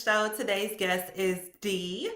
show. Today's guest is D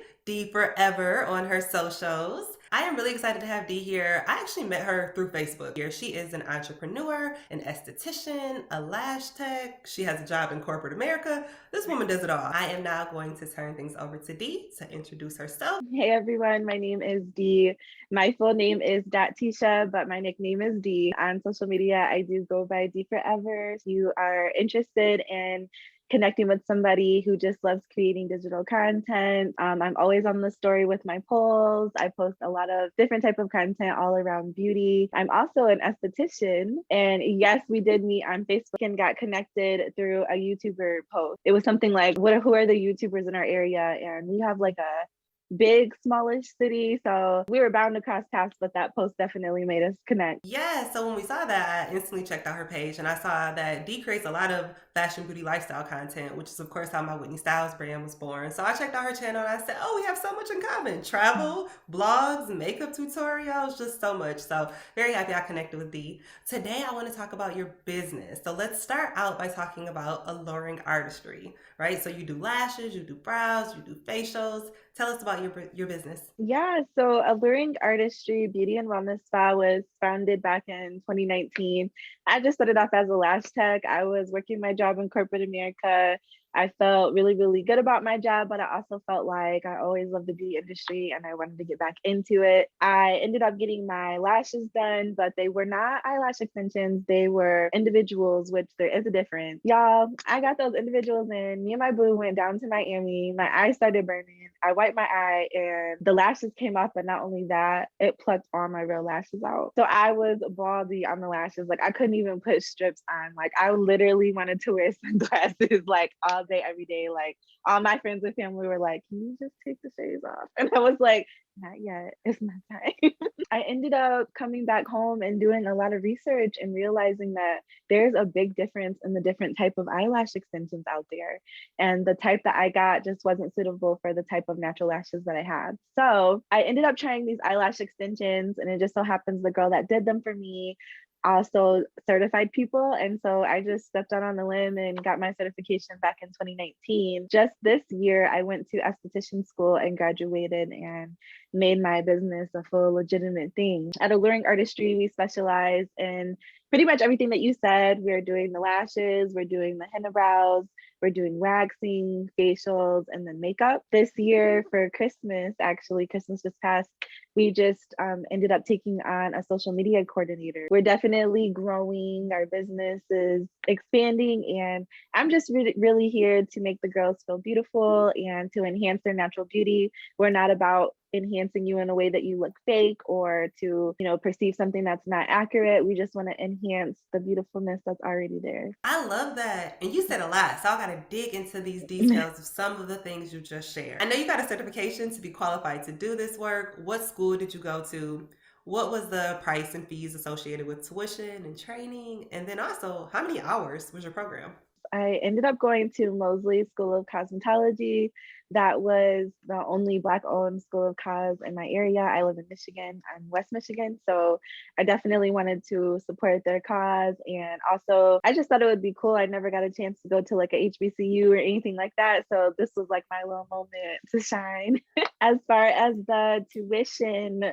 Forever on her socials. I am really excited to have Dee here. I actually met her through Facebook. Here, she is an entrepreneur, an esthetician, a lash tech. She has a job in corporate America. This woman does it all. I am now going to turn things over to Dee to introduce herself. Hey everyone, my name is Dee. My full name is Dathisha, but my nickname is Dee. On social media, I do go by Dee Forever. If you are interested in connecting with somebody who just loves creating digital content, I'm always on the story with my polls. I post a lot of different type of content all around beauty. I'm also an esthetician, and yes, we did meet on Facebook and got connected through a YouTuber post. It was something like, who are the YouTubers in our area? And we have like a big, smallish city. So we were bound to cross paths, but that post definitely made us connect. Yeah, so when we saw that, I instantly checked out her page and I saw that Dee creates a lot of fashion, beauty, lifestyle content, which is, of course, how my Whitney Styles brand was born. So I checked out her channel and I said, oh, we have so much in common: travel, blogs, makeup tutorials, just so much. So very happy I connected with Dee. Today, I want to talk about your business. So let's start out by talking about Alluring Artistry, right? So you do lashes, you do brows, you do facials. Tell us about your business. Yeah, so Alluring Artistry Beauty and Wellness Spa was founded back in 2019. I just started off as a lash tech. I was working my job in corporate America. I felt really, really good about my job, but I also felt like I always loved the beauty industry and I wanted to get back into it. I ended up getting my lashes done, but they were not eyelash extensions. They were individuals, which there is a difference. Y'all, I got those individuals in. Me and my boo went down to Miami. My eye started burning. I wiped my eye and the lashes came off, but not only that, it plucked all my real lashes out. So I was baldy on the lashes. Like I couldn't even put strips on. Like I literally wanted to wear sunglasses like all day, every day. Like all my friends and family were like, can you just take the shades off? And I was like, not yet, it's not time. I ended up coming back home and doing a lot of research and realizing that there's a big difference in the different type of eyelash extensions out there. And the type that I got just wasn't suitable for the type of natural lashes that I had. So I ended up trying these eyelash extensions, and it just so happens the girl that did them for me also certified people. And so I just stepped out on the limb and got my certification back in 2019. Just this year, I went to esthetician school and graduated and made my business a full legitimate thing. At Alluring Artistry, we specialize in pretty much everything that you said. We're doing the lashes, we're doing the henna brows, we're doing waxing, facials, and then makeup. This year for Christmas, actually, Christmas just passed, we just ended up taking on a social media coordinator. We're definitely growing, our business is expanding, and I'm just really here to make the girls feel beautiful and to enhance their natural beauty. We're not about enhancing you in a way that you look fake or to, perceive something that's not accurate. We just want to enhance the beautifulness that's already there. I love that. And you said a lot, so I got to dig into these details of some of the things you just shared. I know you got a certification to be qualified to do this work. What school did you go to? What was the price and fees associated with tuition and training? And then also, how many hours was your program? I ended up going to Mosley School of Cosmetology. That was the only Black-owned school of cos in my area. I live in Michigan. I'm West Michigan, so I definitely wanted to support their cause. And also, I just thought it would be cool. I never got a chance to go to like a HBCU or anything like that, so this was like my little moment to shine. As far as the tuition,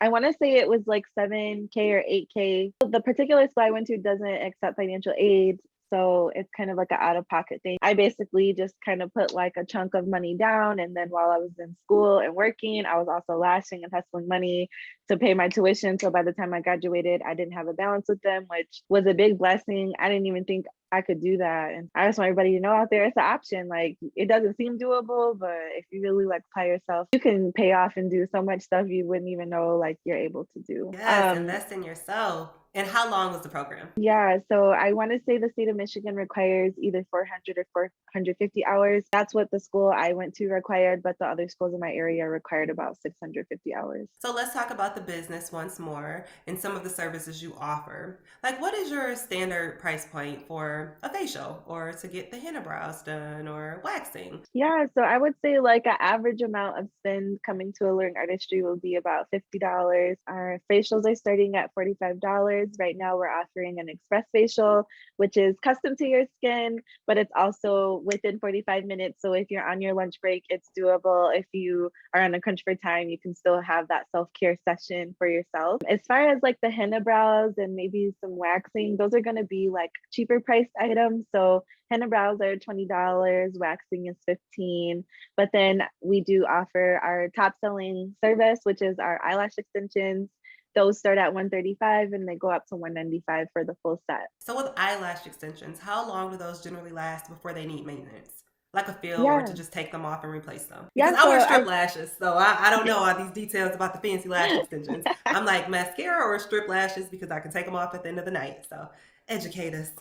I want to say it was like 7K or 8K. The particular school I went to doesn't accept financial aid. So it's kind of like an out-of-pocket thing. I basically just kind of put like a chunk of money down. And then while I was in school and working, I was also lashing and hustling money to pay my tuition. So by the time I graduated, I didn't have a balance with them, which was a big blessing. I didn't even think I could do that. And I just want everybody to know out there, it's an option. Like it doesn't seem doable, but if you really like apply yourself, you can pay off and do so much stuff you wouldn't even know like you're able to do. Yes, invest in yourself. And how long was the program? Yeah, so I want to say the state of Michigan requires either 400 or 450 hours. That's what the school I went to required, but the other schools in my area required about 650 hours. So let's talk about the business once more and some of the services you offer. Like, what is your standard price point for a facial or to get the henna brows done or waxing? Yeah, so I would say like an average amount of spend coming to Alluring Artistry will be about $50. Our facials are starting at $45. Right now we're offering an express facial, which is custom to your skin, but it's also within 45 minutes. So if you're on your lunch break, it's doable. If you are on a crunch for time, you can still have that self-care session for yourself. As far as like the henna brows and maybe some waxing, those are going to be like cheaper priced items. So henna brows are $20, waxing is $15. But then we do offer our top selling service, which is our eyelash extensions. Those start at $135 and they go up to $195 for the full set. So with eyelash extensions, how long do those generally last before they need maintenance? Like a fill or to Yeah. just take them off and replace them? Because Yeah. I So wear strip I lashes, so I don't know all these details about the fancy lash extensions. I'm like mascara or strip lashes because I can take them off at the end of the night. So educate us.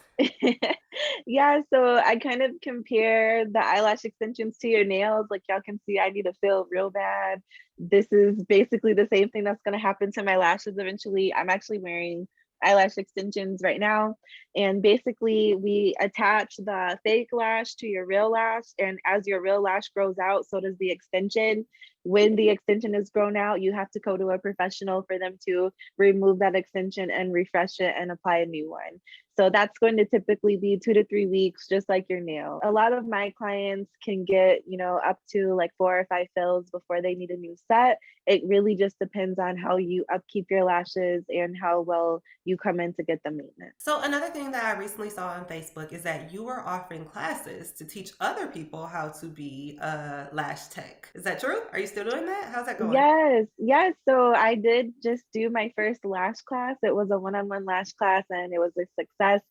yeah, so I kind of compare the eyelash extensions to your nails. Like y'all can see, I need a fill real bad. This is basically the same thing that's going to happen to my lashes eventually. I'm actually wearing eyelash extensions right now. And basically, we attach the fake lash to your real lash. And as your real lash grows out, so does the extension. When the extension is grown out, you have to go to a professional for them to remove that extension and refresh it and apply a new one. So that's going to typically be 2 to 3 weeks, just like your nail. A lot of my clients can get, up to like 4 or 5 fills before they need a new set. It really just depends on how you upkeep your lashes and how well you come in to get the maintenance. So another thing that I recently saw on Facebook is that you were offering classes to teach other people how to be a lash tech. Is that true? Are you still doing that? How's that going? Yes, yes. So I did just do my first lash class. It was a one-on-one lash class and it was a success.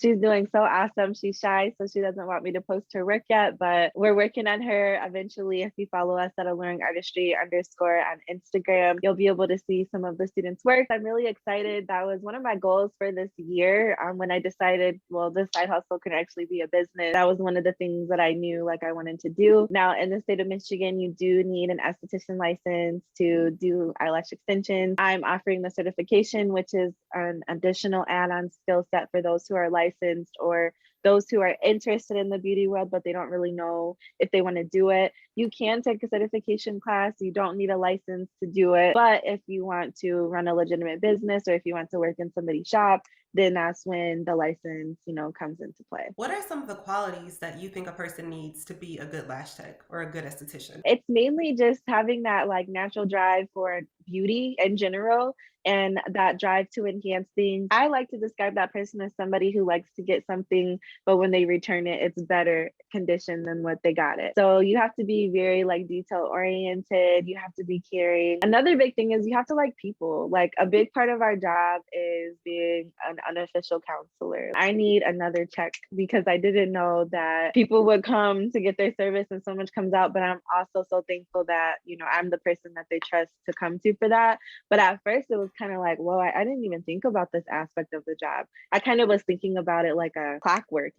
She's doing so awesome. She's shy, so she doesn't want me to post her work yet, but we're working on her. Eventually, if you follow us at Alluring Artistry _ on Instagram, you'll be able to see some of the students' work. I'm really excited. That was one of my goals for this year. When I decided, well, this side hustle can actually be a business. That was one of the things that I knew like I wanted to do. Now, in the state of Michigan, you do need an esthetician license to do eyelash extensions. I'm offering the certification, which is an additional add-on skill set for those who are licensed or those who are interested in the beauty world, but they don't really know if they want to do it. You can take a certification class. You don't need a license to do it. But if you want to run a legitimate business or if you want to work in somebody's shop, then that's when the license, comes into play. What are some of the qualities that you think a person needs to be a good lash tech or a good esthetician? It's mainly just having that like natural drive for beauty in general and that drive to enhance things. I like to describe that person as somebody who likes to get something, but when they return it, it's better condition than what they got it. So you have to be very like detail oriented. You have to be caring. Another big thing is you have to like people. Like a big part of our job is being an unofficial counselor. I need another check because I didn't know that people would come to get their service and so much comes out, but I'm also so thankful that, I'm the person that they trust to come to for that. But at first it was kind of like, whoa, I didn't even think about this aspect of the job. I kind of was thinking about it like a clockwork,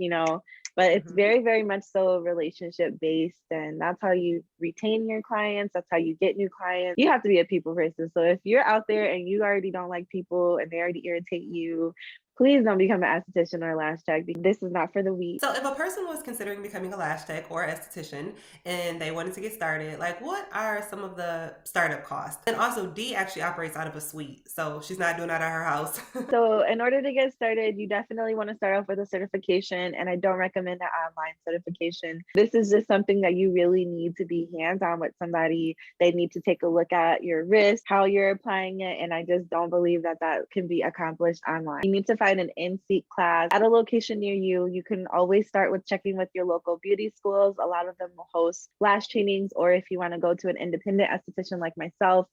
but it's Mhm. very, very much so relationship based. And that's how you retain your clients. That's how you get new clients. You have to be a people person. So if you're out there and you already don't like people and they already irritate you, please don't become an esthetician or a lash tech because this is not for the weak. So if a person was considering becoming a lash tech or esthetician and they wanted to get started, like what are some of the startup costs? And also D actually operates out of a suite, so she's not doing that at her house. So in order to get started, you definitely want to start off with a certification, and I don't recommend an online certification. This is just something that you really need to be hands-on with somebody. They need to take a look at your wrist, how you're applying it, and I just don't believe that that can be accomplished online. You need to find an in-seat class at a location near you. You can always start with checking with your local beauty schools. A lot of them will host lash trainings, or if you want to go to an independent esthetician like myself,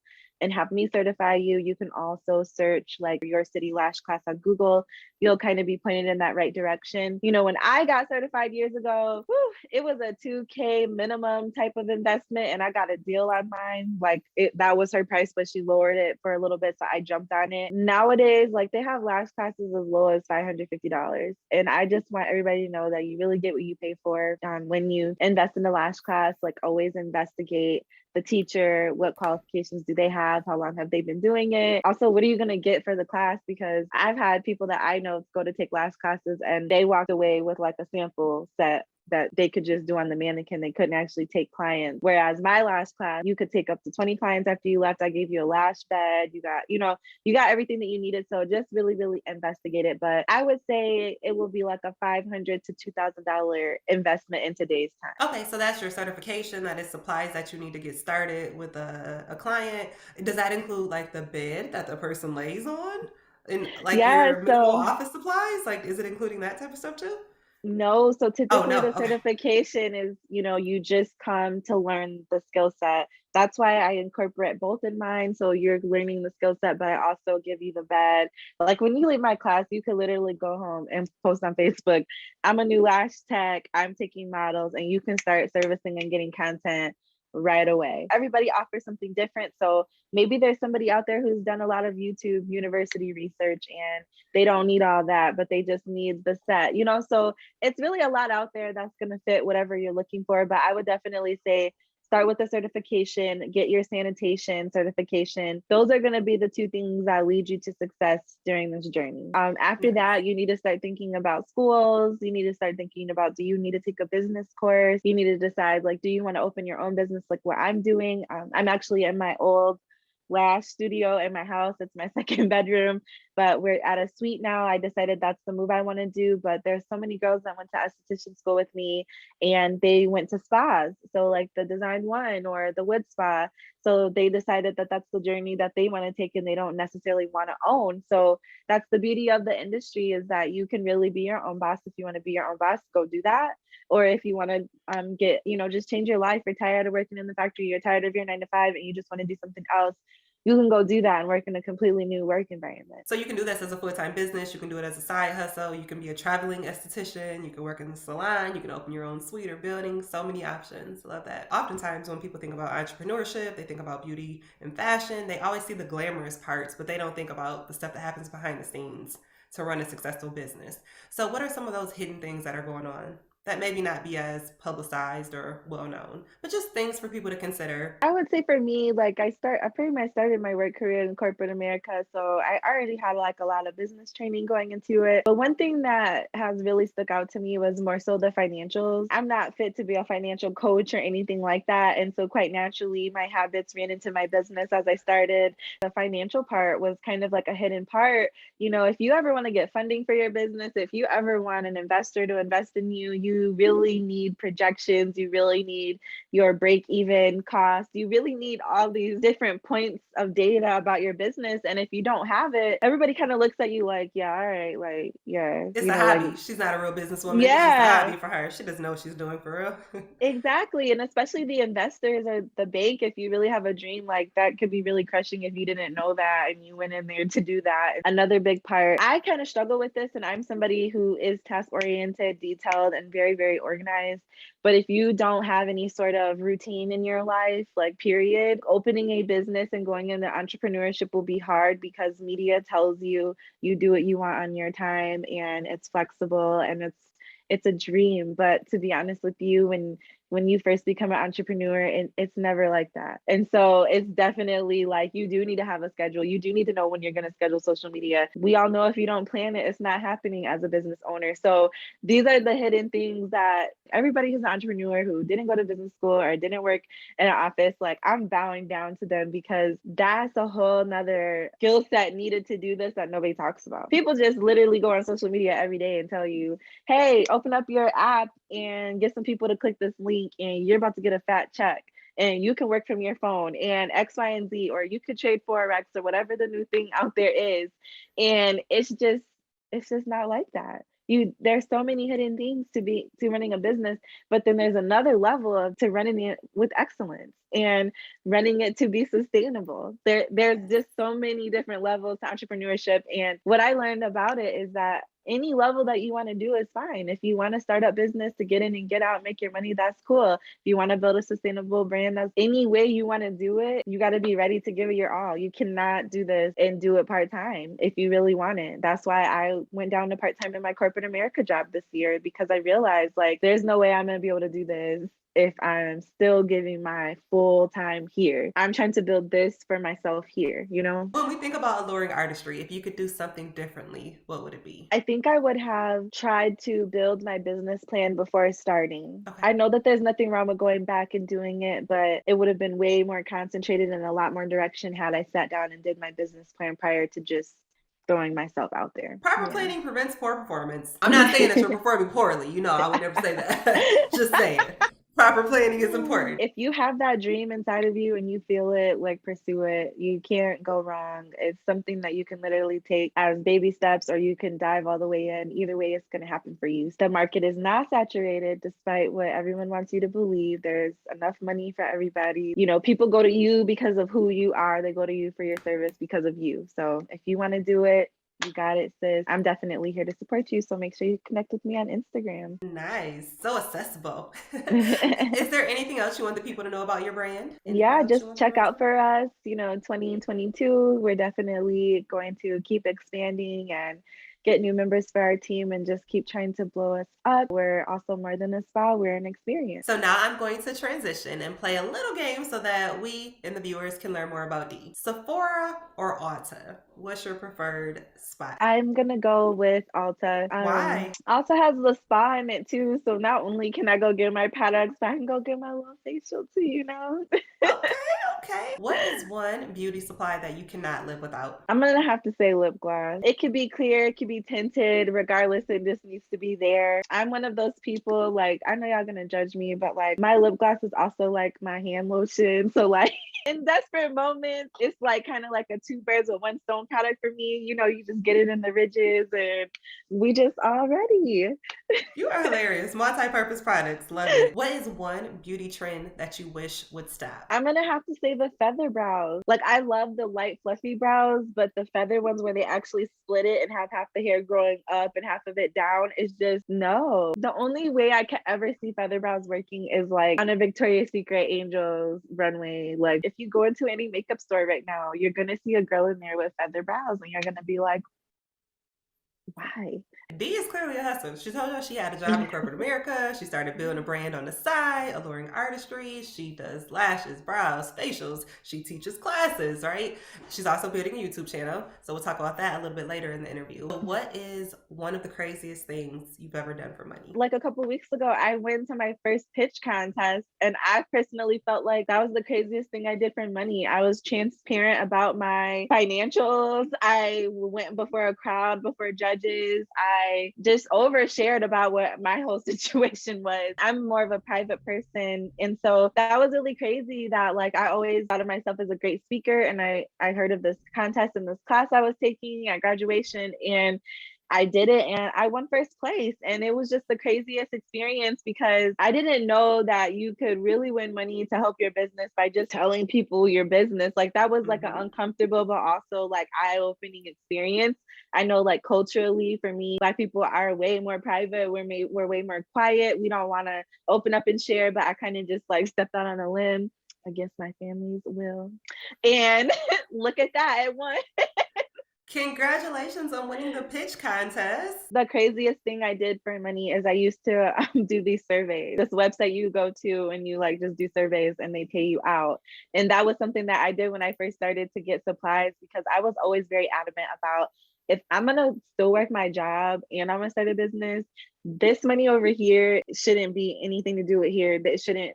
and have me certify you. You can also search like your city lash class on Google. You'll kind of be pointed in that right direction. When I got certified years ago, it was a 2K minimum type of investment and I got a deal on mine. Like that was her price, but she lowered it for a little bit. So I jumped on it. Nowadays, like they have lash classes as low as $550. And I just want everybody to know that you really get what you pay for. When you invest in the lash class, like always investigate the teacher, what qualifications do they have, how long have they been doing it, also what are you going to get for the class, because I've had people that I know go to take lash classes and they walked away with like a sample set that they could just do on the mannequin. They couldn't actually take clients. Whereas my lash class, you could take up to 20 clients after you left. I gave you a lash bed. You got everything that you needed. So just really, really investigate it. But I would say it will be like a $500 to $2,000 investment in today's time. Okay, so that's your certification. That is supplies that you need to get started with a client. Does that include like the bed that the person lays on? And like Yeah, your minimal so office supplies? Like, is it including that type of stuff too? no, so Oh, typically no. the Okay. certification is, you just come to learn the skill set. That's why I incorporate both in mine. So you're learning the skill set, but I also give you the bed. Like when you leave my class, you could literally go home and post on Facebook, I'm a new lash tech, I'm taking models, and you can start servicing and getting content right away. Everybody offers something different. So maybe there's somebody out there who's done a lot of YouTube university research and they don't need all that, but they just need the set. So it's really a lot out there that's going to fit whatever you're looking for. But I would definitely say start with the certification, get your sanitation certification. Those are going to be the two things that lead you to success during this journey. After Nice. that, you need to start thinking about schools. You need to start thinking about, do you need to take a business course? You need to decide, like, do you want to open your own business like what I'm doing? I'm actually in my old lash studio in my house. It's my second bedroom, but we're at a suite now. I decided that's the move I want to do. But there's so many girls that went to esthetician school with me and they went to spas. So like the Design One or the Wood Spa. So they decided that that's the journey that they want to take and they don't necessarily want to own. So that's the beauty of the industry, is that you can really be your own boss. If you want to be your own boss, go do that. Or if you want to just change your life, you're tired of working in the factory, you're tired of your 9 to 5 and you just want to do something else, you can go do that and work in a completely new work environment. So you can do this as a full-time business. You can do it as a side hustle. You can be a traveling esthetician. You can work in the salon. You can open your own suite or building. So many options. Love that. Oftentimes when people think about entrepreneurship, they think about beauty and fashion. They always see the glamorous parts, but they don't think about the stuff that happens behind the scenes to run a successful business. So what are some of those hidden things that are going on that maybe not be as publicized or well known, but just things for people to consider? I would say for me, like I pretty much started my work career in corporate America. So I already had like a lot of business training going into it. But one thing that has really stuck out to me was more so the financials. I'm not fit to be a financial coach or anything like that. And so quite naturally, my habits ran into my business as I started. The financial part was kind of like a hidden part. If you ever want to get funding for your business, if you ever want an investor to invest in you, you really need projections. You really need your break even cost. You really need all these different points of data about your business. And if you don't have it, everybody kind of looks at you like, yeah, all right, like, yeah, It's a like, hobby. She's not a real businesswoman. It's just a yeah. hobby for her. She doesn't know what she's doing for real. Exactly. And especially the investors or the bank, if you really have a dream, like that could be really crushing if you didn't know that and you went in there to do that. Another big part, I kind of struggle with this, and I'm somebody who is task oriented, detailed, and very, very organized. But if you don't have any sort of routine in your life, like period, opening a business and going into entrepreneurship will be hard because media tells you you do what you want on your time and it's flexible and it's a dream. But to be honest with you, when you first become an entrepreneur, and it's never like that. And so it's definitely like you do need to have a schedule. You do need to know when you're going to schedule social media. We all know if you don't plan it, it's not happening as a business owner. So these are the hidden things that everybody who's an entrepreneur who didn't go to business school or didn't work in an office, like I'm bowing down to them, because that's a whole nother skill set needed to do this that nobody talks about. People just literally go on social media every day and tell you, hey, open up your app and get some people to click this link and you're about to get a fat check and you can work from your phone and X, Y, and Z, or you could trade Forex or whatever the new thing out there is. And it's just not like that. There's so many hidden things to running a business, but then there's another level of to running it with excellence and running it to be sustainable. There's just so many different levels to entrepreneurship. And what I learned about it is that any level that you want to do is fine. If you want to start up business to get in and get out, make your money, that's cool. If you want to build a sustainable brand, that's any way you want to do it, you got to be ready to give it your all. You cannot do this and do it part-time if you really want it. That's why I went down to part-time in my corporate America job this year, because I realized like there's no way I'm going to be able to do this if I'm still giving my full time here. I'm trying to build this for myself here, you know? When we think about alluring artistry, if you could do something differently, what would it be? I think I would have tried to build my business plan before starting. Okay. I know that there's nothing wrong with going back and doing it, but it would have been way more concentrated and a lot more direction had I sat down and did my business plan prior to just throwing myself out there. Proper Yeah. planning prevents poor performance. I'm not saying that you're performing poorly. You know, I would never say that. Just saying. Proper planning is important. If you have that dream inside of you and you feel it, like pursue it. You can't go wrong. It's something that you can literally take as baby steps or you can dive all the way in. Either way, it's going to happen for you. The market is not saturated despite what everyone wants you to believe. There's enough money for everybody. You know, people go to you because of who you are. They go to you for your service because of you. So if you want to do it, you got it, sis. I'm definitely here to support you. So make sure you connect with me on Instagram. Nice. So accessible. Is there anything else you want the people to know about your brand? Yeah, just check out for us. You know, 2022, we're definitely going to keep expanding and get new members for our team and just keep trying to blow us up. We're also more than a spa, we're an experience. So now I'm going to transition and play a little game so that we and the viewers can learn more about D. Sephora or Ulta? What's your preferred spot? I'm gonna go with Ulta. Why? Ulta has the spa in it too, so not only can I go get my products, but I can go get my little facial too, you know? Okay. What is one beauty supply that you cannot live without? I'm gonna have to say lip gloss. It could be clear, it could be tinted, regardless, it just needs to be there. I'm one of those people, like, I know y'all gonna judge me, but like my lip gloss is also like my hand lotion. So like in desperate moments, it's like kind of like a two birds with one stone product for me. You know, you just get it in the ridges and we just all ready. You are hilarious. Multi-purpose products. Love it. What is one beauty trend that you wish would stop? I'm gonna have to say the feather brows. Like I love the light fluffy brows, but the feather ones where they actually split it and have half the hair growing up and half of it down is just no. The only way I can ever see feather brows working is like on a Victoria's Secret Angels runway. Like if you go into any makeup store right now, you're gonna see a girl in there with feather brows and you're gonna be like, why? D is clearly a hustler. She told us she had a job in corporate America. She started building a brand on the side, Alluring Artistry. She does lashes, brows, facials. She teaches classes, right? She's also building a YouTube channel. So we'll talk about that a little bit later in the interview. But what is one of the craziest things you've ever done for money? Like a couple weeks ago, I went to my first pitch contest and I personally felt like that was the craziest thing I did for money. I was transparent about my financials. I went before a crowd, before judges. I just overshared about what my whole situation was. I'm more of a private person. And so that was really crazy that like I always thought of myself as a great speaker. And I heard of this contest in this class I was taking at graduation and I did it and I won first place. And it was just the craziest experience because I didn't know that you could really win money to help your business by just telling people your business. Like that was like an uncomfortable, but also like eye-opening experience. I know like culturally for me, Black people are way more private. We're way more quiet. We don't want to open up and share, but I kind of just like stepped out on a limb against my family's will. And look at that, it won. Congratulations on winning the pitch contest. The craziest thing I did for money is I used to do these surveys. This website you go to and you like just do surveys and they pay you out. And that was something that I did when I first started to get supplies because I was always very adamant about if I'm gonna still work my job and I'm gonna start a business, this money over here shouldn't be anything to do with here. That shouldn't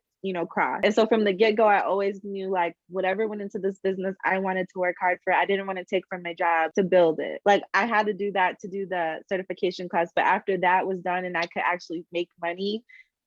cross. And so from the get-go, I always knew like whatever went into this business, I wanted to work hard for. I didn't want to take from my job to build it. Like I had to do that to do the certification class. But after that was done and I could actually make money,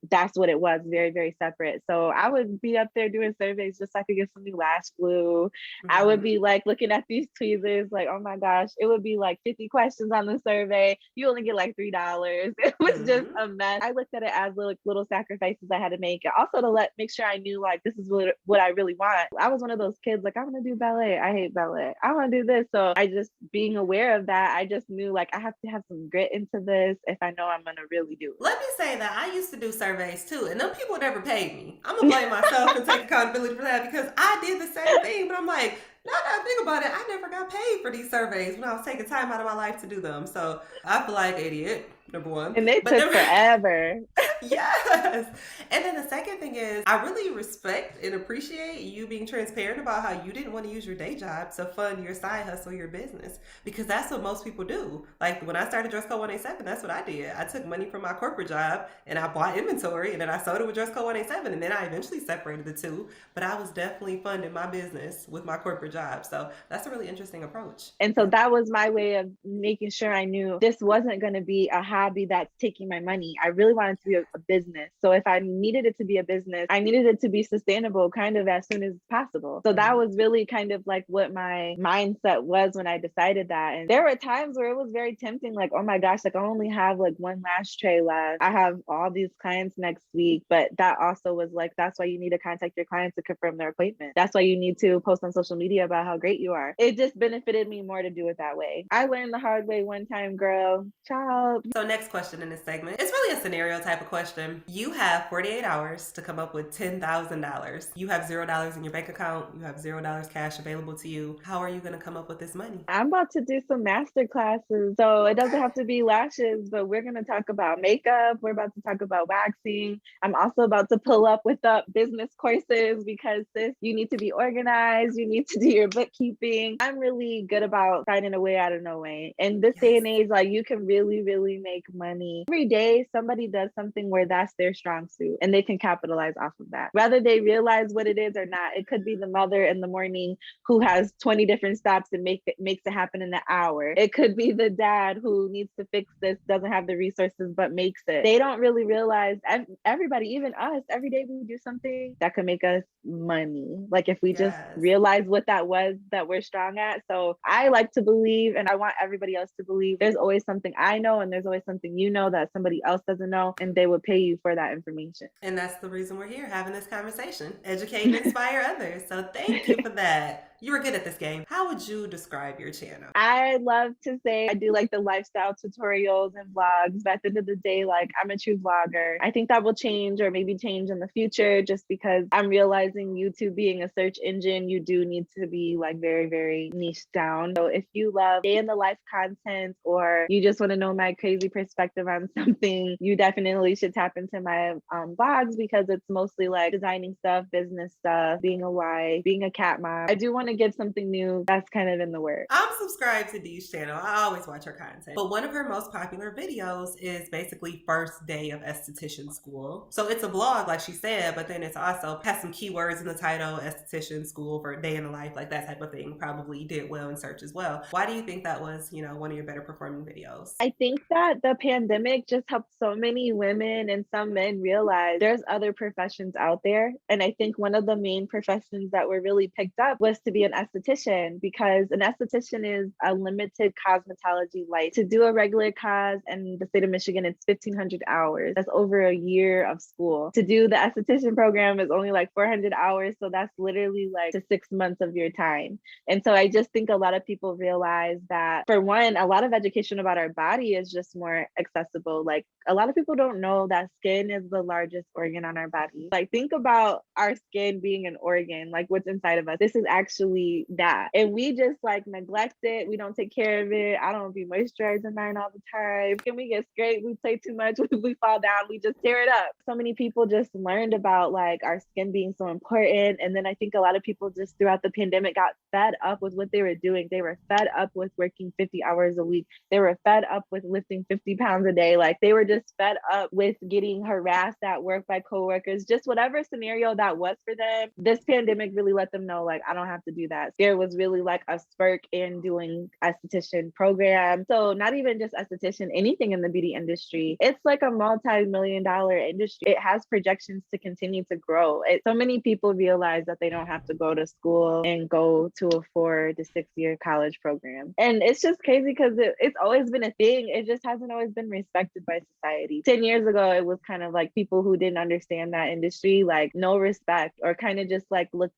that's what it was, very, very separate. So I would be up there doing surveys just so I could get some new lash glue. I would be like looking at these tweezers, like, oh my gosh, it would be like 50 questions on the survey. You only get like $3. It was just a mess. I looked at it as little sacrifices I had to make. And also to make sure I knew like this is what I really want. I was one of those kids, like, I want to do ballet. I hate ballet. I want to do this. So I just being aware of that, I just knew like I have to have some grit into this if I know I'm gonna really do it. Let me say that I used to do surveys too, and them people never paid me. I'm gonna blame myself and take accountability for that because I did the same thing. But I'm like, Now that I think about it, I never got paid for these surveys when I was taking time out of my life to do them. So I feel like idiot, number one. And they But took number forever. yes. And then the second thing is, I really respect and appreciate you being transparent about how you didn't want to use your day job to fund your side hustle, your business, because that's what most people do. Like when I started Dress Code 187, that's what I did. I took money from my corporate job and I bought inventory and then I sold it with Dress Code 187 and then I eventually separated the two. But I was definitely funding my business with my corporate job. So that's a really interesting approach. And so that was my way of making sure I knew this wasn't going to be a hobby that's taking my money. I really wanted to be a business. So if I needed it to be a business, I needed it to be sustainable kind of as soon as possible. So that was really kind of like what my mindset was when I decided that. And there were times where it was very tempting, like, oh my gosh, like I only have like one lash tray left. I have all these clients next week. But that also was like, that's why you need to contact your clients to confirm their appointment. That's why you need to post on social media about how great you are. It just benefited me more to do it that way. I learned the hard way one time, girl. Child. So next question in this segment, it's really a scenario type of question. You have 48 hours to come up with $10,000. You have $0 in your bank account. You have $0 cash available to you. How are you going to come up with this money? I'm about to do some master classes. So it doesn't have to be lashes, but we're going to talk about makeup. We're about to talk about waxing. I'm also about to pull up with the business courses because sis, you need to be organized. You need to do your bookkeeping. I'm really good about finding a way out of no way. In this day and age, like you can really, really make money. Every day, somebody does something where that's their strong suit and they can capitalize off of that. Whether they realize what it is or not, it could be the mother in the morning who has 20 different stops and makes it happen in an hour. It could be the dad who needs to fix this, doesn't have the resources, but makes it. They don't really realize, everybody, even us, every day we do something that could make us money. Like if we just realize what that was that we're strong at. So I like to believe, and I want everybody else to believe, there's always something I know and there's always something you know that somebody else doesn't know, and they would pay you for that information. And that's the reason we're here having this conversation, educate and inspire others. So thank you for that. You were good at this game. How would you describe your channel? I love to say I do like the lifestyle tutorials and vlogs, but at the end of the day, like I'm a true vlogger. I think that will change or maybe change in the future just because I'm realizing YouTube being a search engine, you do need to be like very, very niche down. So if you love day in the life content or you just want to know my crazy perspective on something, you definitely should tap into my vlogs because it's mostly like designing stuff, business stuff, being a wife, being a cat mom. I do want to give something new that's kind of in the works. I'm subscribed to Dee's channel. I always watch her content. But one of her most popular videos is basically first day of esthetician school. So it's a vlog, like she said, but then it's also has some keywords in the title, esthetician school for day in the life, like that type of thing. Probably did well in search as well. Why do you think that was, one of your better performing videos? I think that the pandemic just helped so many women and some men realize there's other professions out there. And I think one of the main professions that were really picked up was to be an esthetician, because an esthetician is a limited cosmetology license. To do a regular cos in the state of Michigan, it's 1,500 hours. That's over a year of school. To do the esthetician program is only like 400 hours. So that's literally like to 6 months of your time. And so I just think a lot of people realize that, for one, a lot of education about our body is just more accessible. Like a lot of people don't know that skin is the largest organ on our body. Like think about our skin being an organ, like what's inside of us. This is actually that. And we just like neglect it. We don't take care of it. I don't be moisturizing mine all the time. And we get scraped, we play too much, we fall down, we just tear it up. So many people just learned about like our skin being so important. And then I think a lot of people just throughout the pandemic got fed up with what they were doing. They were fed up with working 50 hours a week. They were fed up with lifting 50 pounds a day. Like they were just fed up with getting harassed at work by coworkers, just whatever scenario that was for them. This pandemic really let them know, like, I don't have to do that. There was really like a spark in doing esthetician program. So not even just esthetician, anything in the beauty industry. It's like a multi-million-dollar industry. It has projections to continue to grow. So many people realize that they don't have to go to school and go to a 4 to 6 year college program. And it's just crazy because it's always been a thing. It just hasn't always been respected by society. 10 years ago, it was kind of like people who didn't understand that industry, like no respect, or kind of just like looked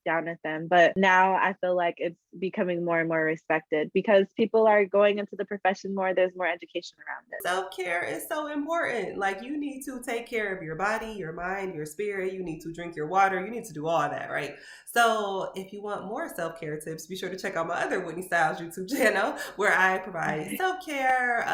down at them. But now I feel like it's becoming more and more respected because people are going into the profession more. There's more education around it. Self-care is so important. Like, you need to take care of your body, your mind, your spirit. You need to drink your water. You need to do all that, right? So if you want more self-care tips, be sure to check out my other Whitney Styles YouTube channel where I provide self-care,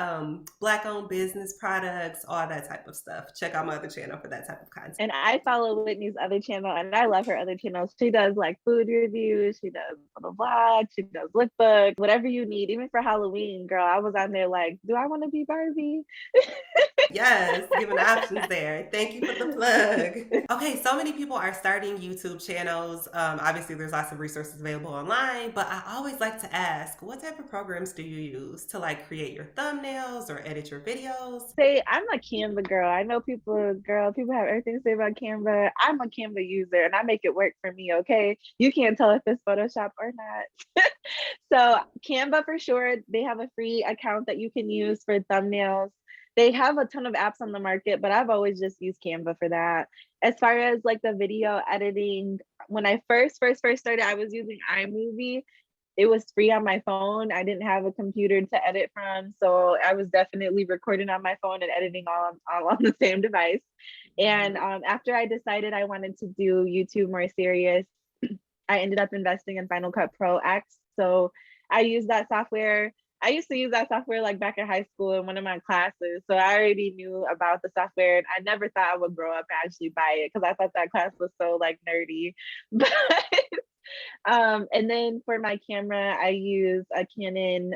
black-owned business products, all that type of stuff. Check out my other channel for that type of content. And I follow Whitney's other channel, and I love her other channels. She does like food reviews, she does little vlogs, she does lookbooks, whatever you need. Even for Halloween, girl, I was on there like, do I want to be Barbie? Yes, giving options there. Thank you for the plug. Okay, so many people are starting YouTube channels. Obviously, there's lots of resources available online, but I always like to ask, what type of programs do you use to like create your thumbnails or edit your videos? Say, I'm a Canva girl. I know people have everything to say about Canva. I'm a Canva user and I make it work for me, okay? You can't tell if it's Photoshop or not. So Canva for sure, they have a free account that you can use for thumbnails. They have a ton of apps on the market, but I've always just used Canva for that. As far as like the video editing, when I first started, I was using iMovie. It was free on my phone. I didn't have a computer to edit from, so I was definitely recording on my phone and editing all on the same device. And after I decided I wanted to do YouTube more serious, I ended up investing in Final Cut Pro X. So I use that software. I used to use that software like back in high school in one of my classes. So I already knew about the software and I never thought I would grow up and actually buy it because I thought that class was so like nerdy. But and then for my camera, I use a Canon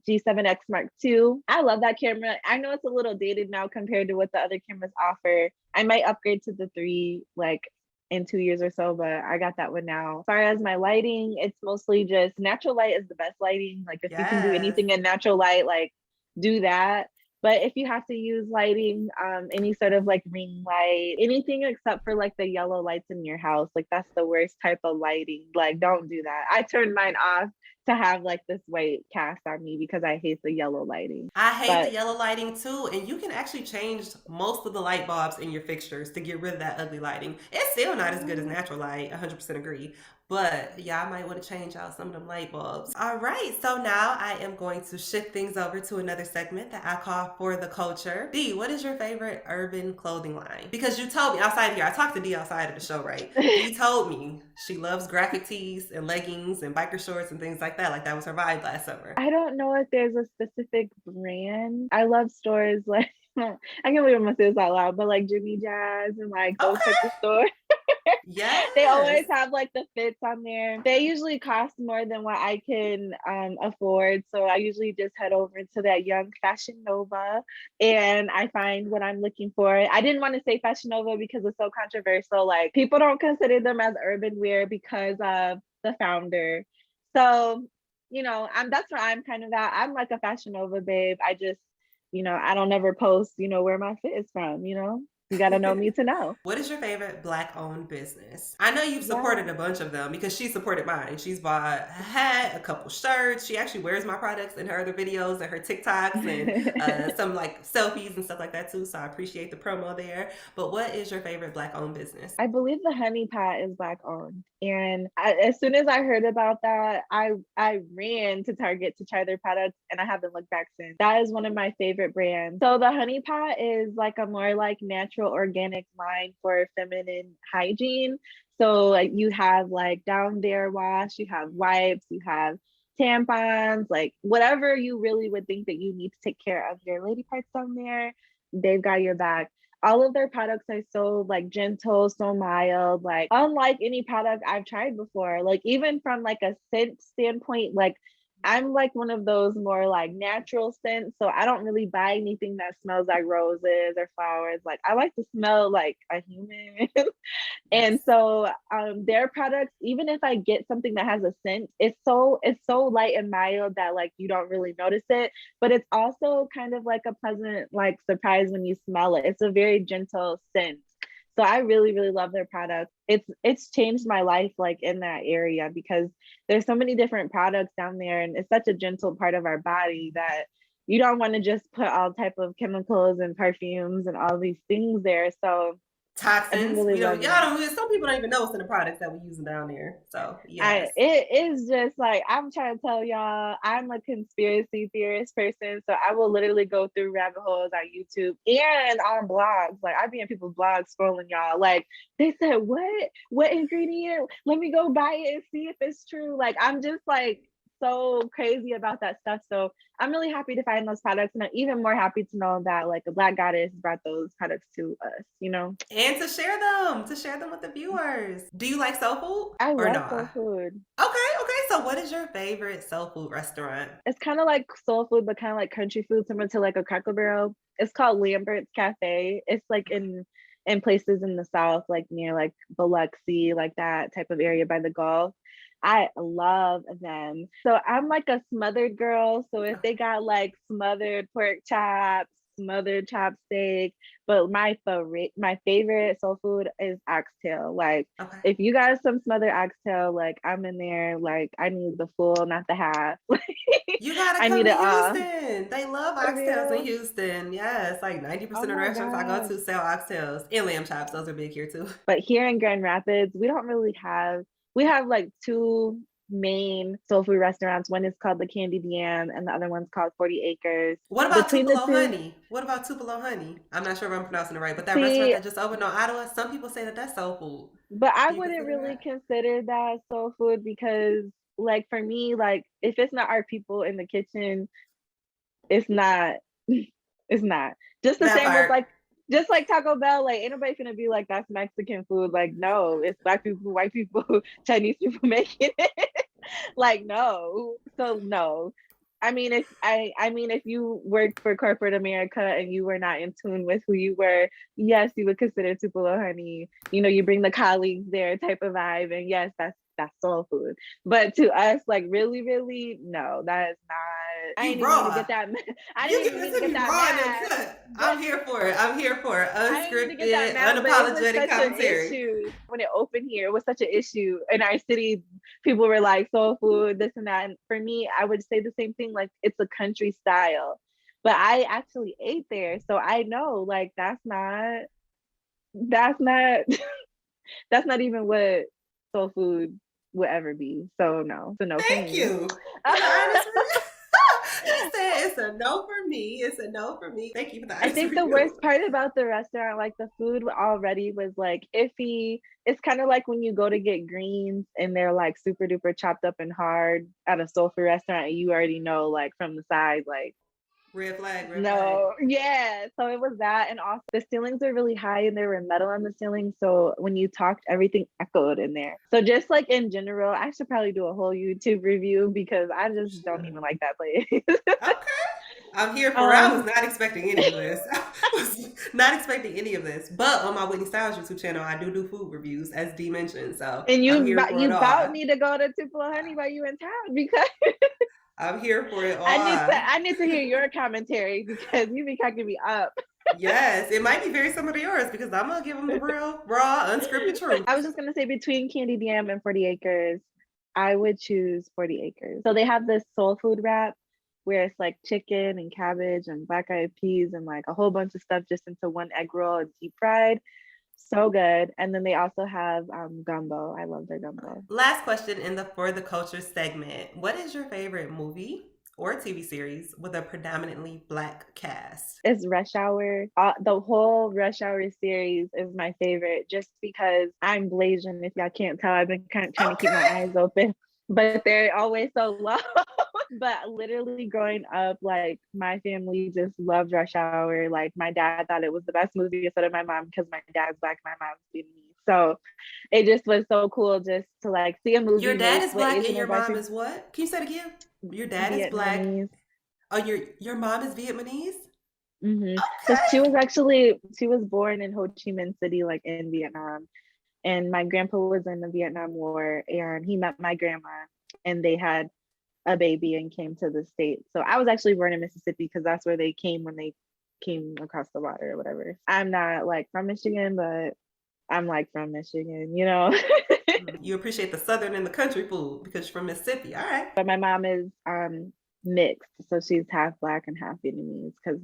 G7X Mark II. I love that camera. I know it's a little dated now compared to what the other cameras offer. I might upgrade to the 3 like in 2 years or so, but I got that one now. As far as my lighting, it's mostly just natural light is the best lighting. Like if you can do anything in natural light, like do that. But if you have to use lighting, any sort of like ring light, anything except for like the yellow lights in your house, like that's the worst type of lighting. Like don't do that. I turned mine off to have like this white cast on me because I hate the yellow lighting. I hate the yellow lighting too, and you can actually change most of the light bulbs in your fixtures to get rid of that ugly lighting. It's still not as good as natural light, 100% agree. But yeah, I might want to change out some of them light bulbs. All right, so now I am going to shift things over to another segment that I call For the Culture. D, what is your favorite urban clothing line? Because you told me outside of here, I talked to D outside of the show, right? D told me she loves graphic tees and leggings and biker shorts and things like that. Like that was her vibe last summer. I don't know if there's a specific brand. I love stores like, I can't believe I'm gonna say this out loud, but like Jimmy Jazz and like those types of stores. Yeah, they always have like the fits on there. They usually cost more than what I can afford, so I usually just head over to that Young Fashion Nova and I find what I'm looking for. I didn't want to say Fashion Nova because it's so controversial. Like people don't consider them as urban wear because of the founder. So you know, that's where I'm kind of at. I'm like a Fashion Nova babe. I just, you know, I don't ever post, you know, where my fit is from, you know. You got to know me to know. What is your favorite Black-owned business? I know you've supported a bunch of them because she supported mine. She's bought a hat, a couple shirts. She actually wears my products in her other videos and her TikToks and some like selfies and stuff like that too. So I appreciate the promo there. But what is your favorite Black-owned business? I believe the Honey Pot is Black-owned. And as soon as I heard about that, I ran to Target to try their products and I haven't looked back since. That is one of my favorite brands. So the Honey Pot is like a more like natural organic line for feminine hygiene. So like you have like down there wash, you have wipes, you have tampons, like whatever you really would think that you need to take care of your lady parts down there, they've got your back. All of their products are so like gentle, so mild, like unlike any product I've tried before. Like even from like a scent standpoint, like I'm like one of those more like natural scents. So I don't really buy anything that smells like roses or flowers. Like I like to smell like a human. And so their products, even if I get something that has a scent, it's so light and mild that like you don't really notice it. But it's also kind of like a pleasant like surprise when you smell it. It's a very gentle scent. So I really, really love their products. It's changed my life like in that area because there's so many different products down there and it's such a gentle part of our body that you don't want to just put all type of chemicals and perfumes and all these things there. So I just Toxins. really We don't. love Y'all it. don't. Some people don't even know what's in the products that we're using down there. So I yes. it is just like I'm trying to tell y'all, I'm a conspiracy theorist person, so I will literally go through rabbit holes on YouTube and on blogs. Like I be in people's blogs scrolling, y'all. Like they said, what ingredient? Let me go buy it and see if it's true. Like I'm just like so crazy about that stuff. So I'm really happy to find those products, and I'm even more happy to know that like a Black goddess brought those products to us. You know, And to share them with the viewers. Do you like soul food I or love nah? soul food. Okay, okay. So what is your favorite soul food restaurant? It's kind of like soul food, but kind of like country food, similar to like a Cracker Barrel. It's called Lambert's Cafe. It's like in places in the South, like near like Biloxi, like that type of area by the Gulf. I love them. So I'm like a smothered girl. So if they got like smothered pork chops, smothered chopsteak, but my favorite soul food is oxtail. Like Okay. if you got some smothered oxtail, like I'm in there, like I need the full, not the half. You gotta I come need to it all. Houston. They love For oxtails in real. Houston. Yes, like Oh 90% of the my restaurants I go God. to sell oxtails and lamb chops. Those are big here too. But here in Grand Rapids, we don't really we have like two main soul food restaurants. One is called the Candied Yam and the other one's called 40 Acres. What about Between the Tupelo two, Honey? What about Tupelo Honey? I'm not sure if I'm pronouncing it right, but that restaurant see, that just opened on Ottawa, some people say that that's soul food. but I Do you wouldn't consider really that? consider that soul food because like for me, like if it's not our people in the kitchen, it's not it's not. Just the That same with part. like just like Taco Bell, like ain't nobody gonna be like that's Mexican food. Like no, it's Black people, white people, Chinese people making it. Like no. So no. I mean if you worked for corporate America and you were not in tune with who you were, yes, you would consider Tupelo honey. You know, you bring the colleagues there type of vibe, and yes, that's soul food. But to us, like really, really, no, that is not. I You didn't even mean to get raw. that. I You didn't give even this mean to to get me that raw and mad. uncut. But I'm here for it. I'm here for it. I didn't mean to get that Unscripted, mad, but it was unapologetic such an commentary. issue when it opened here. It was such an issue in our city. People were like soul food, this and that. And for me, I would say the same thing. Like it's a country style, but I actually ate there, so I know like that's not that's not even what soul food would ever be. So no, so no for Thank me. you for the honest review. She said it's a no for me. It's a no for me. Thank you for the I honest think the review. worst part about the restaurant, like the food already was like iffy. It's kind of like when you go to get greens and they're like super duper chopped up and hard at a soul food restaurant, and you already know like from the side, like Red flag, red flag. no, yeah. So it was that, and also the ceilings were really high and there were metal on the ceiling. So when you talked, everything echoed in there. So just like in general, I should probably do a whole YouTube review because I You just don't should. even like that place. Okay. I'm here for it. I was um, not expecting any of this. I was not expecting any of this. But on my Whitney Styles YouTube channel, I do food reviews, as Dee mentioned. So and I'm here for you it about all. me to go to Tupelo Honey while you in town because I'm here for it all. I need to hear your commentary because you be cracking me up. Yes, it might be very similar to yours because I'm gonna give them the real, raw, unscripted truth. I was just gonna say between Candied Yam and 40 Acres, I would choose 40 Acres. So they have this soul food wrap where it's like chicken and cabbage and black eyed peas and like a whole bunch of stuff just into one egg roll and deep fried. So good. And then they also have gumbo. I love their gumbo. Last question in the For the Culture segment. What is your favorite movie or TV series with a predominantly black cast? It's Rush Hour. The whole Rush Hour series is my favorite just because I'm Blasian. If y'all can't tell, I've been kind of trying to keep my Okay. eyes open, but they're always so low. But literally growing up, like my family just loved Rush Hour. Like my dad thought it was the best movie instead of my mom because my dad's black, my mom's Vietnamese. So it just was so cool just to like see a Your movie dad made is with black and Asian your and black mom people. is what? Can you say it again? Your dad is black. Vietnamese. Oh, your mom is Vietnamese? So Okay. she was born in Ho Chi Minh City, like in Vietnam, and my grandpa was in the Vietnam War, and he met my grandma, and they had a baby and came to the States. So I was actually born in Mississippi because that's where they came when they came across the water or whatever. I'm not like from Michigan, but I'm like from Michigan, you know. You appreciate the southern and the country food because you're from Mississippi. All right. But my mom is mixed, so she's half black and half Vietnamese because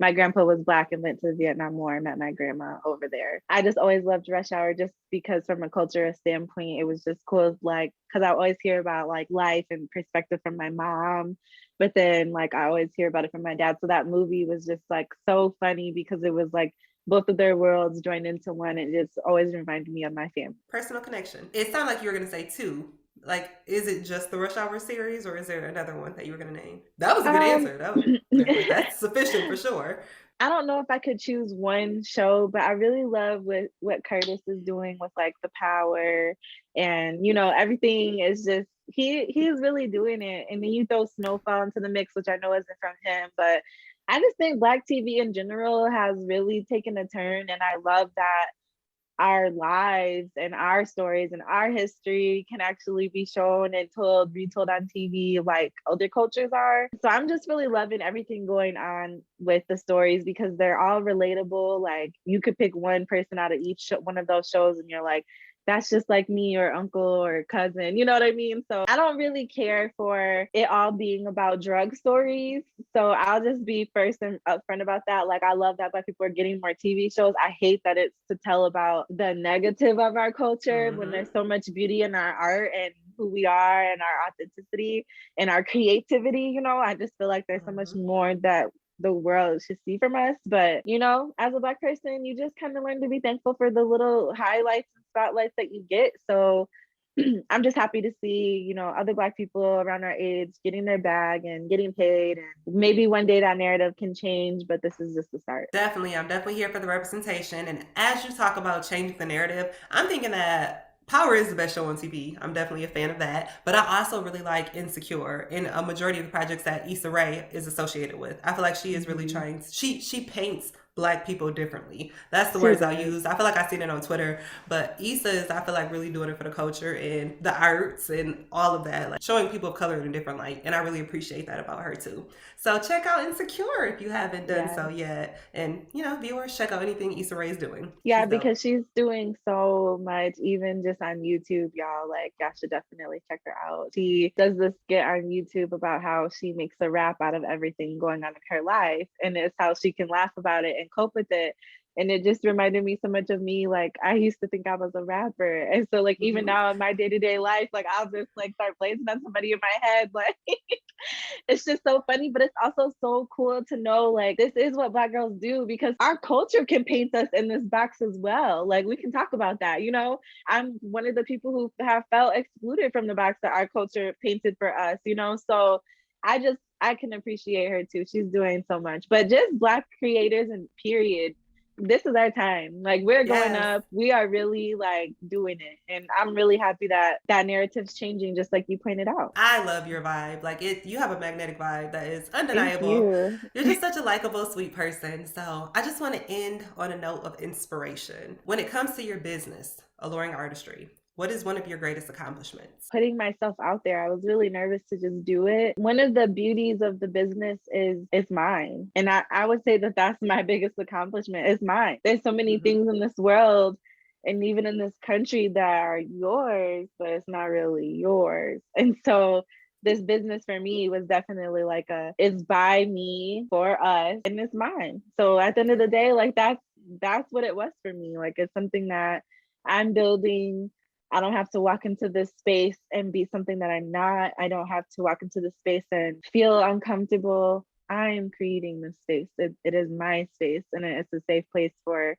my grandpa was Black and went to the Vietnam War and met my grandma over there. I just always loved Rush Hour just because from a cultural standpoint, it was just cool. Like, cause I always hear about like life and perspective from my mom, but then like I always hear about it from my dad. So that movie was just like so funny because it was like both of their worlds joined into one. It just always reminded me of my family. Personal connection. It sounded like you were going to say two. Like, is it just the Rush Hour series, or is there another one that you were going to name? That was a good answer. That's sufficient for sure. I don't know if I could choose one show, but I really love what Curtis is doing with like the power, and you know, everything is just he's really doing it. And then you throw Snowfall into the mix, which I know isn't from him, but I just think Black TV in general has really taken a turn, and I love that our lives and our stories and our history can actually be shown and retold on TV like other cultures are. So I'm just really loving everything going on with the stories because they're all relatable. Like you could pick one person out of each one of those shows and you're like, that's just like me or uncle or cousin, you know what I mean? So I don't really care for it all being about drug stories. So I'll just be first and upfront about that. Like I love that Black people are getting more TV shows. I hate that it's to tell about the negative of our culture when there's so much beauty in our art and who we are and our authenticity and our creativity. You know, I just feel like there's so much more that the world should see from us. But you know, as a Black person, you just kind of learn to be thankful for the little highlights and spotlights that you get. So I'm just happy to see, you know, other Black people around our age getting their bag and getting paid, and maybe one day that narrative can change, but this is just the start. Definitely, I'm definitely here for the representation. And as you talk about changing the narrative, I'm thinking that Power is the best show on TV. I'm definitely a fan of that. But I also really like Insecure and a majority of the projects that Issa Rae is associated with. I feel like she is really trying, she paints Black people differently. That's the words I use. I feel like I've seen it on Twitter, but Issa is, I feel like, really doing it for the culture and the arts and all of that, like showing people of color in a different light. And I really appreciate that about her too. So check out Insecure if you haven't done so yet. And, you know, viewers, check out anything Issa Rae is doing. Yeah, because she's doing so much, even just on YouTube, y'all. Like, y'all should definitely check her out. She does this skit on YouTube about how she makes a rap out of everything going on in her life, and it's how she can laugh about it and cope with it. And it just reminded me so much of me. Like, I used to think I was a rapper. And so, like, even now in my day-to-day life, like, I'll just, like, start blazing on somebody in my head. Like, it's just so funny, but it's also so cool to know, like, this is what Black girls do because our culture can paint us in this box as well. Like, we can talk about that, you know? I'm one of the people who have felt excluded from the box that our culture painted for us, you know? So I can appreciate her too. She's doing so much. But just Black creators and period, this is our time. Like we're going up. We are really like doing it. And I'm really happy that that narrative's changing, just like you pointed out. I love your vibe. Like you have a magnetic vibe that is undeniable. You're just such a likable, sweet person. So I just want to end on a note of inspiration. When it comes to your business, Alluring Artistry, what is one of your greatest accomplishments? Putting myself out there. I was really nervous to just do it. One of the beauties of the business is it's mine. And I would say that that's my biggest accomplishment. It's mine. There's so many things in this world and even in this country that are yours, but it's not really yours. And so this business for me was definitely like it's by me, for us, and it's mine. So at the end of the day, like that's what it was for me. Like it's something that I'm building. I don't have to walk into this space and be something that I'm not. I don't have to walk into this space and feel uncomfortable. I am creating this space. It is my space, and it's a safe place for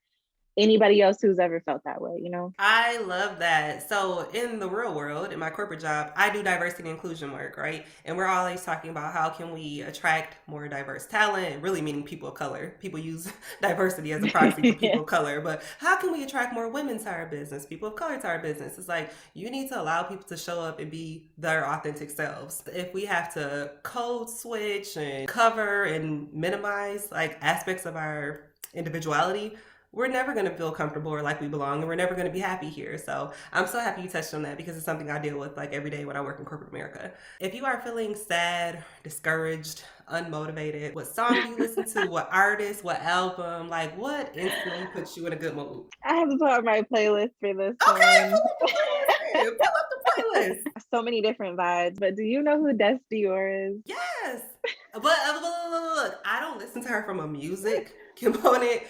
anybody else who's ever felt that way, you know? I love that. So in the real world, in my corporate job, I do diversity and inclusion work, right? And we're always talking about how can we attract more diverse talent, really meaning people of color. People use diversity as a proxy for people of color, but how can we attract more women to our business, people of color to our business? It's like, you need to allow people to show up and be their authentic selves. If we have to code switch and cover and minimize like aspects of our individuality, we're never going to feel comfortable or like we belong, and we're never going to be happy here. So I'm so happy you touched on that because it's something I deal with like every day when I work in corporate America. If you are feeling sad, discouraged, unmotivated, what song do you listen to? What artist? What album? Like what instantly puts you in a good mood? I have to put on my playlist for this Okay, one. pull up the playlist. So many different vibes, but do you know who Dior is? Yes. Look, I don't listen to her from a music component.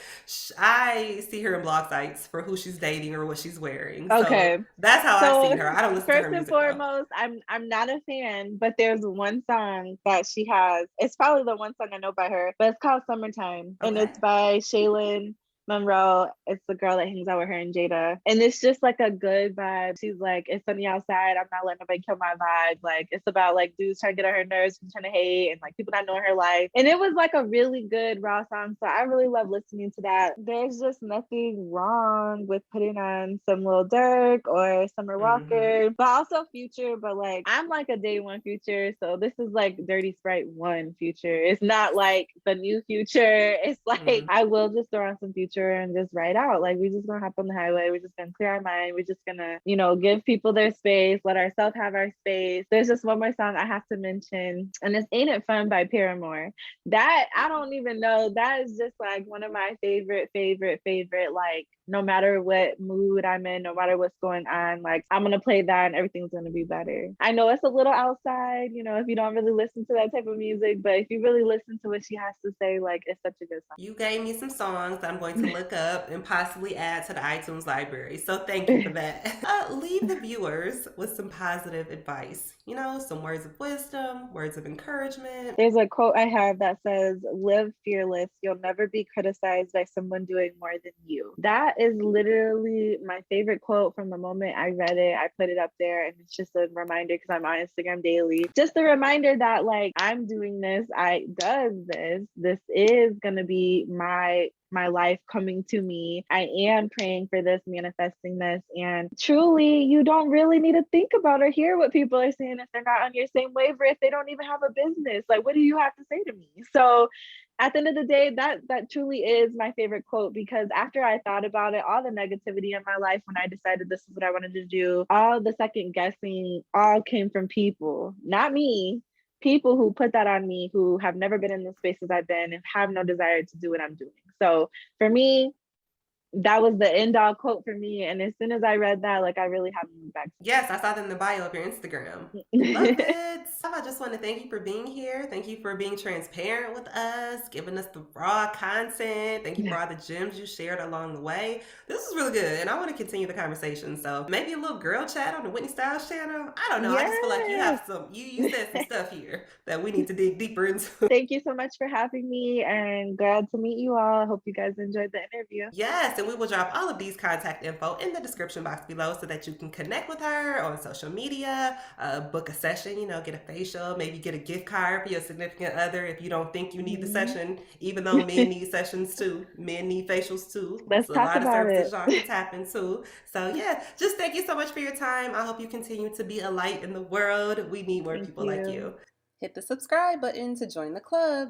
I see her in blog sites for who she's dating or what she's wearing. So Okay. that's how I So see her. I don't listen to her first and music though. foremost, I'm not a fan, but there's one song that she has. It's probably the one song I know by her, but it's called Summertime. And Okay. it's by Shaylin Monroe. It's the girl that hangs out with her and Jada. And it's just like a good vibe. She's like, it's sunny outside. I'm not letting nobody kill my vibe. Like it's about like dudes trying to get on her nerves and trying to hate and like people not knowing her life. And it was like a really good raw song. So I really love listening to that. There's just nothing wrong with putting on some Lil Durk or Summer Mm-hmm. Walker, but also Future. But like I'm like a day one Future. So this is like Dirty Sprite 1 Future. It's not like the new Future. It's like Mm-hmm. I will just throw on some Future and just ride out. Like we just gonna hop on the highway. We're just gonna clear our mind. We're just gonna, give people their space, let ourselves have our space. There's just one more song I have to mention, and it's Ain't It Fun by Paramore. That I don't even know. That is just like one of my favorite, like no matter what mood I'm in, no matter what's going on, like I'm gonna play that and everything's gonna be better. I know it's a little outside, if you don't really listen to that type of music, but if you really listen to what she has to say, like it's such a good You gave me some songs that I'm going to song. look up and possibly add to the iTunes library. So thank you for that. Leave the viewers with some positive advice. Some words of wisdom, words of encouragement. There's a quote I have that says, "Live fearless. You'll never be criticized by someone doing more than you." That is literally my favorite quote from the moment I read it. I put it up there, and it's just a reminder because I'm on Instagram daily. Just a reminder that like I'm doing this, I does this. This is gonna be my life coming to me. I am praying for this, manifesting this. And truly, you don't really need to think about or hear what people are saying if they're not on your same wave or if they don't even have a business. Like, what do you have to say to me? So at the end of the day, that truly is my favorite quote, because after I thought about it, all the negativity in my life when I decided this is what I wanted to do, all the second guessing all came from people, not me. People who put that on me, who have never been in the spaces I've been and have no desire to do what I'm doing. So for me, that was the end all quote for me. And as soon as I read that, like I really haven't moved back. Yes, I saw that in the bio of your Instagram. Love Yes, it. I just want to thank you for being here. Thank you for being transparent with us, giving us the raw content. Thank you for all the gems you shared along the way. This was really good, and I want to continue the conversation. So maybe a little girl chat on the Whitney Styles channel. I don't know. I just feel like you have some. You said some stuff here that we need to dig deeper into. thank you so much for having me, and glad to meet you all. I hope you guys enjoyed the interview. Yes, and we will drop all of these contact info in the description box below so that you can connect with her on social media, book a session, get a facial, maybe get a gift card for your significant other if you don't think you need the Mhm. session, even though men need sessions too. Men need facials too. Let's So a talk lot of about services it. y'all can tap into. So yeah, just thank you so much for your time. I hope you continue to be a light in the world. We need more Thank people like you. you. Hit the subscribe button to join the club.